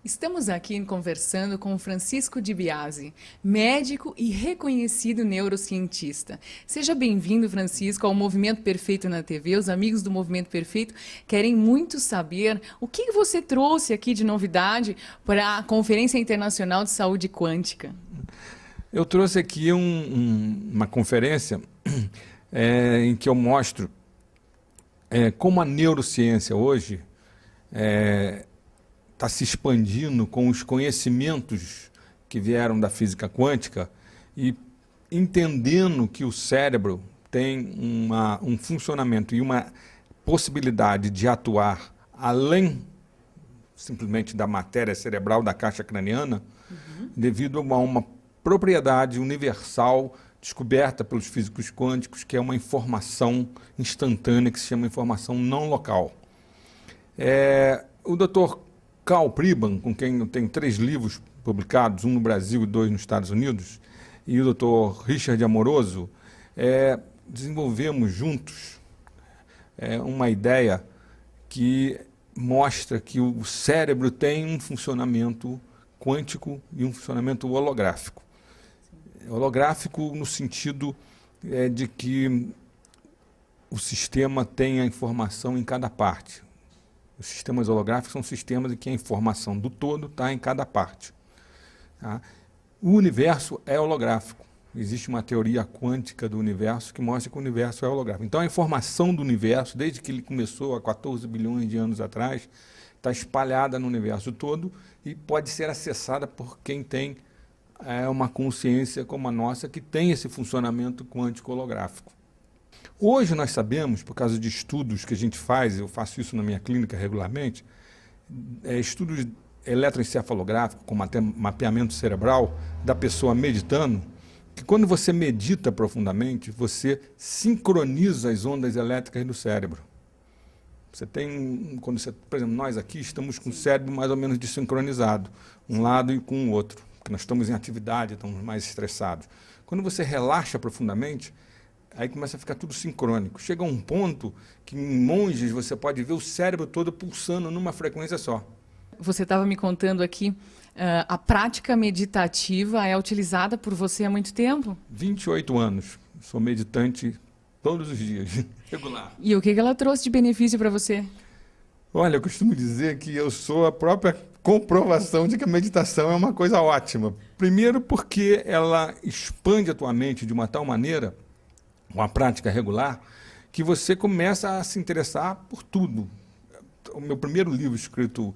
Estamos aqui conversando com Francisco Di Biase, médico e reconhecido neurocientista. Seja bem-vindo, Francisco, ao Movimento Perfeito na TV. Os amigos do Movimento Perfeito querem muito saber o que você trouxe aqui de novidade para a Conferência Internacional de Saúde Quântica. Eu trouxe aqui uma conferência em que eu mostro como a neurociência hoje está se expandindo com os conhecimentos que vieram da física quântica e entendendo que o cérebro tem um funcionamento e uma possibilidade de atuar além simplesmente da matéria cerebral, da caixa craniana, devido a uma propriedade universal descoberta pelos físicos quânticos, que é uma informação instantânea que se chama informação não local. O Dr. Karl Pribban, com quem eu tenho 3 livros publicados, um no Brasil e 2 nos Estados Unidos, e o Dr. Richard Amoroso, desenvolvemos juntos uma ideia que mostra que o cérebro tem um funcionamento quântico e um funcionamento holográfico. Holográfico no sentido de que o sistema tem a informação em cada parte. Os sistemas holográficos são sistemas em que a informação do todo está em cada parte. Tá? O universo é holográfico. Existe uma teoria quântica do universo que mostra que o universo é holográfico. Então, a informação do universo, desde que ele começou há 14 bilhões de anos atrás, está espalhada no universo todo e pode ser acessada por quem tem uma consciência como a nossa, que tem esse funcionamento quântico holográfico. Hoje nós sabemos, por causa de estudos que a gente faz, eu faço isso na minha clínica regularmente, estudos eletroencefalográficos com mapeamento cerebral da pessoa meditando, que quando você medita profundamente, você sincroniza as ondas elétricas do cérebro. Você tem, por exemplo, nós aqui estamos com o cérebro mais ou menos desincronizado, um lado e com o outro, porque nós estamos em atividade, estamos mais estressados. Quando você relaxa profundamente, aí começa a ficar tudo sincrônico. Chega a um ponto que em monges você pode ver o cérebro todo pulsando numa frequência só. Você estava me contando aqui, a prática meditativa é utilizada por você há muito tempo? 28 anos. Sou meditante todos os dias, regular. E o que ela trouxe de benefício para você? Olha, eu costumo dizer que eu sou a própria comprovação de que a meditação é uma coisa ótima. Primeiro porque ela expande a tua mente de uma tal maneira, uma prática regular, que você começa a se interessar por tudo. O meu primeiro livro escrito,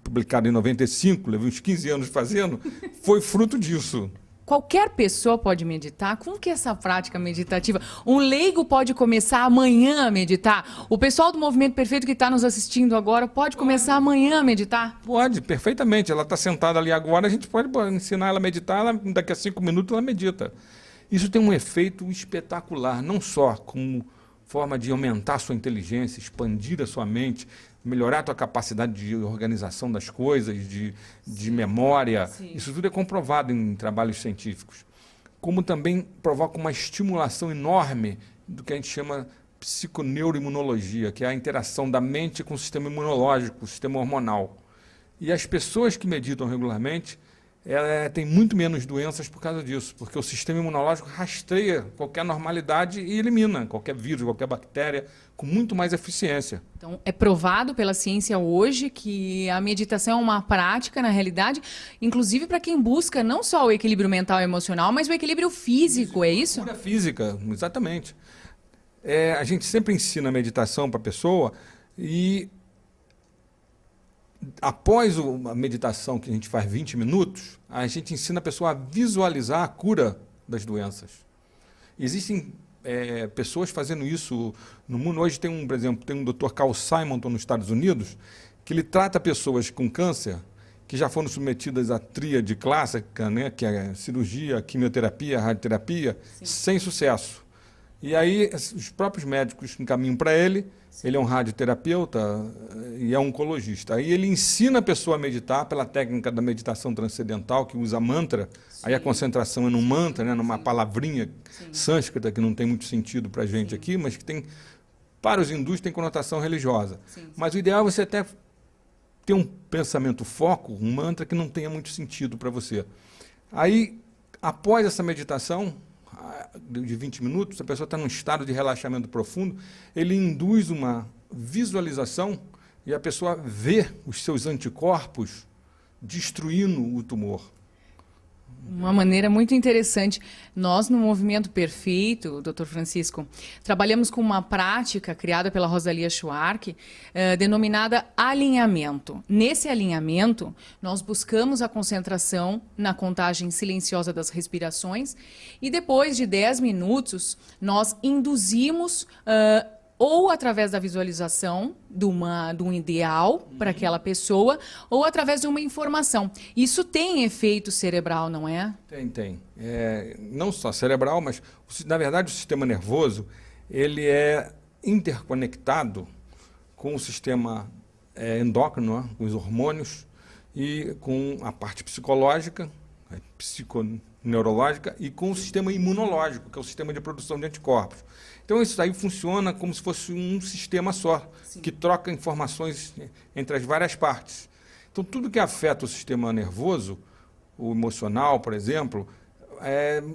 publicado em 95, levei uns 15 anos fazendo, foi fruto disso. Qualquer pessoa pode meditar? Como que é essa prática meditativa? Um leigo pode começar amanhã a meditar? O pessoal do Movimento Perfeito que está nos assistindo agora pode começar amanhã a meditar? Pode, perfeitamente. Ela está sentada ali agora, a gente pode ensinar ela a meditar, daqui a 5 minutos ela medita. Isso tem um efeito espetacular, não só como forma de aumentar a sua inteligência, expandir a sua mente, melhorar a tua capacidade de organização das coisas, de memória. Sim. Isso tudo é comprovado em trabalhos científicos. Como também provoca uma estimulação enorme do que a gente chama psiconeuroimunologia, que é a interação da mente com o sistema imunológico, o sistema hormonal. E as pessoas que meditam regularmente, tem muito menos doenças por causa disso, porque o sistema imunológico rastreia qualquer normalidade e elimina qualquer vírus, qualquer bactéria, com muito mais eficiência. Então, é provado pela ciência hoje que a meditação é uma prática, na realidade, inclusive para quem busca não só o equilíbrio mental e emocional, mas o equilíbrio físico, é isso? Cura física, exatamente. A gente sempre ensina a meditação para a pessoa e após a meditação, que a gente faz 20 minutos, a gente ensina a pessoa a visualizar a cura das doenças. Existem pessoas fazendo isso no mundo. Hoje tem por exemplo, tem um Dr. Carl Simonton nos Estados Unidos, que ele trata pessoas com câncer que já foram submetidas à tríade clássica, né, que é cirurgia, quimioterapia, radioterapia, sim, sem sucesso. E aí os próprios médicos encaminham para ele. Ele é um radioterapeuta e é um oncologista. Aí ele ensina a pessoa a meditar pela técnica da meditação transcendental, que usa mantra. Sim. Aí a concentração é num mantra, né, numa palavrinha sânscrita, que não tem muito sentido para a gente aqui, mas que tem, para os hindus tem conotação religiosa. Sim. Mas o ideal é você até ter um pensamento foco, um mantra que não tenha muito sentido para você. Aí, após essa meditação de 20 minutos, a pessoa está num estado de relaxamento profundo, ele induz uma visualização e a pessoa vê os seus anticorpos destruindo o tumor. Uma maneira muito interessante. Nós, no Movimento Perfeito, Dr. Francisco, trabalhamos com uma prática criada pela Rosalia Schwark, denominada alinhamento. Nesse alinhamento, nós buscamos a concentração na contagem silenciosa das respirações e depois de 10 minutos, nós induzimos ou através da visualização de um ideal para aquela pessoa, ou através de uma informação. Isso tem efeito cerebral, não é? Tem. Não só cerebral, mas, na verdade, o sistema nervoso ele é interconectado com o sistema endócrino, com os hormônios, e com a parte psicológica, psiconeurológica, e com o sistema imunológico, que é o sistema de produção de anticorpos. Então, isso aí funciona como se fosse um sistema só, Sim. que troca informações entre as várias partes. Então, tudo que afeta o sistema nervoso, o emocional, por exemplo,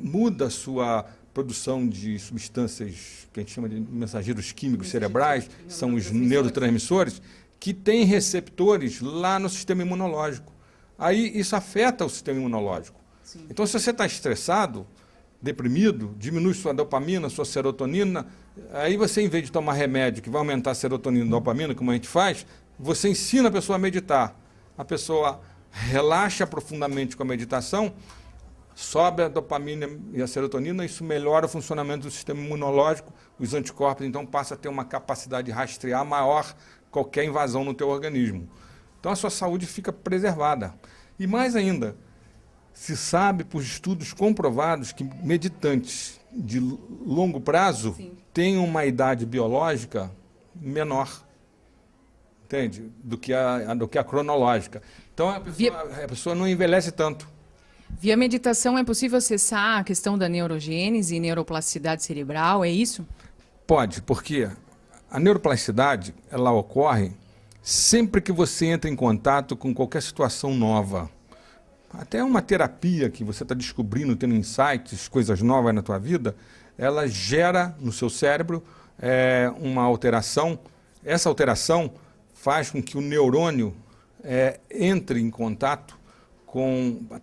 muda a sua produção de substâncias que a gente chama de mensageiros químicos cerebrais, são os neurotransmissores, que têm receptores lá no sistema imunológico. Aí, isso afeta o sistema imunológico. Sim. Então, se você está estressado, deprimido, diminui sua dopamina, sua serotonina, aí você, em vez de tomar remédio que vai aumentar a serotonina e dopamina, como a gente faz, você ensina a pessoa a meditar. A pessoa relaxa profundamente com a meditação, sobe a dopamina e a serotonina, isso melhora o funcionamento do sistema imunológico, os anticorpos, então, passam a ter uma capacidade de rastrear maior qualquer invasão no teu organismo. Então, a sua saúde fica preservada. E mais ainda, se sabe por estudos comprovados que meditantes de longo prazo Sim. têm uma idade biológica menor, entende? Do que a cronológica. Então, a pessoa não envelhece tanto. Via meditação é possível acessar a questão da neurogênese e neuroplasticidade cerebral, é isso? Pode, porque a neuroplasticidade ela ocorre sempre que você entra em contato com qualquer situação nova. Até uma terapia que você está descobrindo, tendo insights, coisas novas na tua vida, ela gera no seu cérebro uma alteração. Essa alteração faz com que o neurônio entre em contato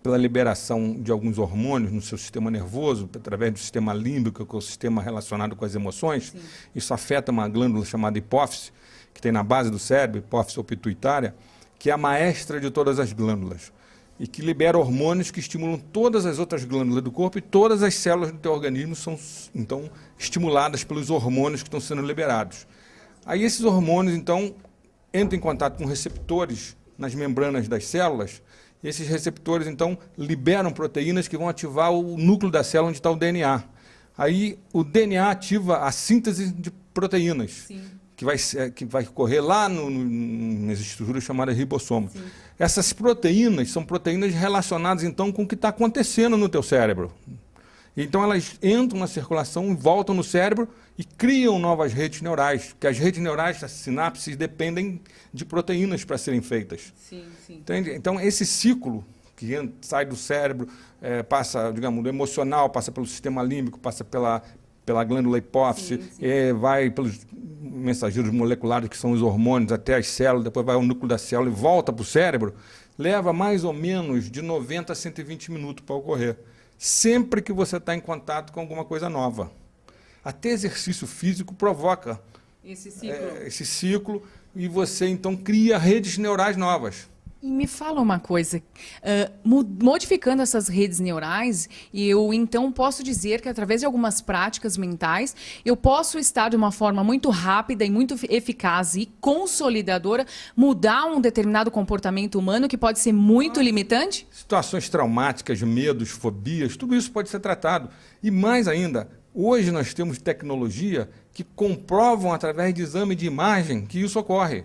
pela liberação de alguns hormônios no seu sistema nervoso, através do sistema límbico, que é o sistema relacionado com as emoções. Sim. Isso afeta uma glândula chamada hipófise, que tem na base do cérebro, hipófise ou pituitária, que é a maestra de todas as glândulas, e que libera hormônios que estimulam todas as outras glândulas do corpo, e todas as células do teu organismo são, então, estimuladas pelos hormônios que estão sendo liberados. Aí esses hormônios, então, entram em contato com receptores nas membranas das células, e esses receptores, então, liberam proteínas que vão ativar o núcleo da célula onde está o DNA. Aí o DNA ativa a síntese de proteínas. Sim. Que vai correr lá nas estruturas chamadas ribossomos. Sim. Essas proteínas são proteínas relacionadas, então, com o que está acontecendo no teu cérebro. Então, elas entram na circulação, voltam no cérebro e criam novas redes neurais, porque as redes neurais, as sinapses, dependem de proteínas para serem feitas. Sim, sim. Entende? Então, esse ciclo que sai do cérebro, passa, digamos, do emocional, passa pelo sistema límbico, passa pela glândula hipófise, vai pelos mensageiros moleculares, que são os hormônios, até as células, depois vai ao núcleo da célula e volta para o cérebro, leva mais ou menos de 90 a 120 minutos para ocorrer. Sempre que você está em contato com alguma coisa nova. Até exercício físico provoca esse ciclo e você, então, cria redes neurais novas. E me fala uma coisa, modificando essas redes neurais, eu então posso dizer que através de algumas práticas mentais, eu posso estar de uma forma muito rápida e muito eficaz e consolidadora, mudar um determinado comportamento humano que pode ser muito limitante? Situações traumáticas, medos, fobias, tudo isso pode ser tratado. E mais ainda, hoje nós temos tecnologia que comprovam através de exame de imagem que isso ocorre.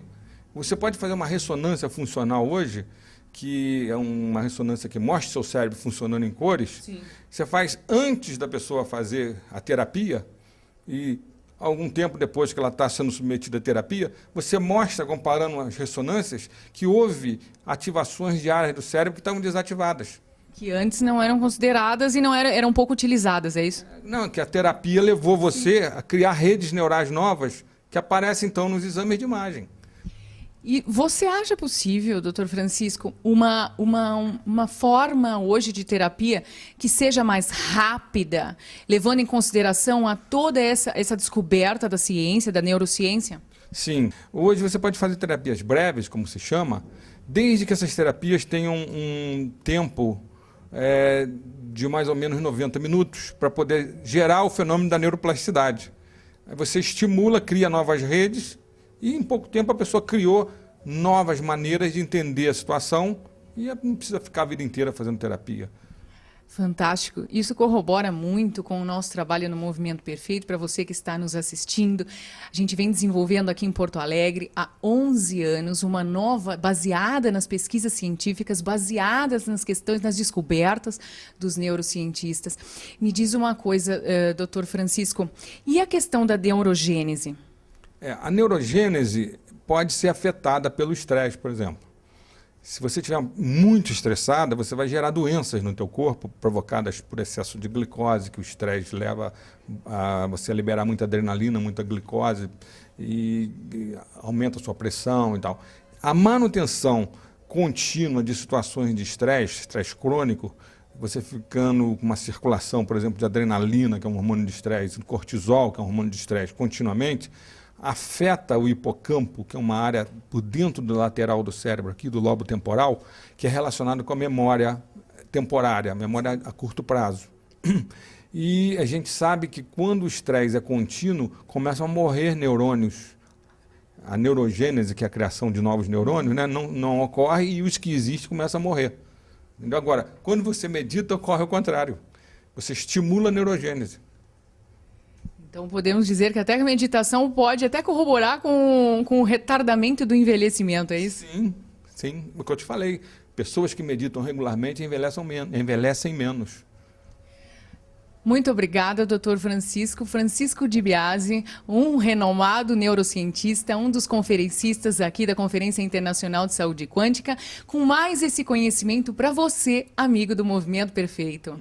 Você pode fazer uma ressonância funcional hoje, que é uma ressonância que mostra o seu cérebro funcionando em cores. Sim. Você faz antes da pessoa fazer a terapia e algum tempo depois que ela está sendo submetida à terapia, você mostra, comparando as ressonâncias, que houve ativações de áreas do cérebro que estavam desativadas. Que antes não eram consideradas e não eram pouco utilizadas, é isso? Não, que a terapia levou você a criar redes neurais novas que aparecem, então, nos exames de imagem. E você acha possível, doutor Francisco, uma forma hoje de terapia que seja mais rápida, levando em consideração a toda essa descoberta da ciência, da neurociência? Sim. Hoje você pode fazer terapias breves, como se chama, desde que essas terapias tenham um tempo de mais ou menos 90 minutos para poder gerar o fenômeno da neuroplasticidade. Aí você estimula, cria novas redes e em pouco tempo a pessoa criou novas maneiras de entender a situação e não precisa ficar a vida inteira fazendo terapia. Fantástico. Isso corrobora muito com o nosso trabalho no Movimento Perfeito. Para você que está nos assistindo, a gente vem desenvolvendo aqui em Porto Alegre há 11 anos uma nova, baseada nas pesquisas científicas, baseadas nas questões, nas descobertas dos neurocientistas. Me diz uma coisa, doutor Francisco, e a questão da neurogênese? A neurogênese pode ser afetada pelo estresse, por exemplo. Se você estiver muito estressada, você vai gerar doenças no teu corpo provocadas por excesso de glicose, que o estresse leva a você a liberar muita adrenalina, muita glicose e aumenta a sua pressão e tal. A manutenção contínua de situações de estresse crônico, você ficando com uma circulação, por exemplo, de adrenalina, que é um hormônio de estresse, cortisol, que é um hormônio de estresse, continuamente, afeta o hipocampo, que é uma área por dentro do lateral do cérebro, aqui do lobo temporal, que é relacionado com a memória temporária, a memória a curto prazo. E a gente sabe que quando o estresse é contínuo, começam a morrer neurônios. A neurogênese, que é a criação de novos neurônios, né, não ocorre e os que existem começam a morrer. Entendeu? Agora, quando você medita, ocorre o contrário. Você estimula a neurogênese. Então podemos dizer que até a meditação pode até corroborar com o retardamento do envelhecimento, é isso? Sim, o que eu te falei. Pessoas que meditam regularmente envelhecem menos. Muito obrigada, doutor Francisco Di Biase, um renomado neurocientista, um dos conferencistas aqui da Conferência Internacional de Saúde Quântica, com mais esse conhecimento para você, amigo do Movimento Perfeito.